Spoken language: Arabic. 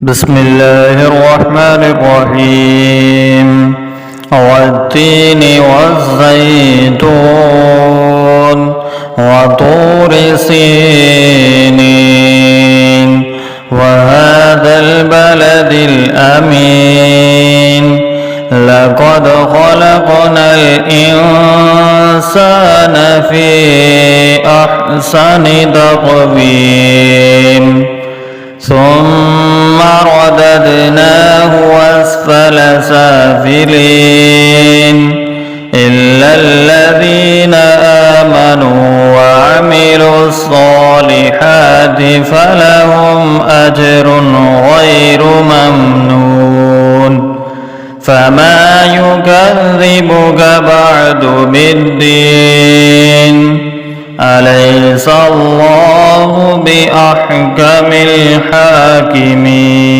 بسم الله الرحمن الرحيم والتين والزيتون وطور سينين وهذا البلد الأمين لقد خلقنا الإنسان في أحسن تقويم ثم رددناه أسفل سافلين إلا الذين آمنوا وعملوا الصالحات فلهم أجر غير ممنون فما يكذبك بعد بالدين أليس الله بأحكم الحاكمين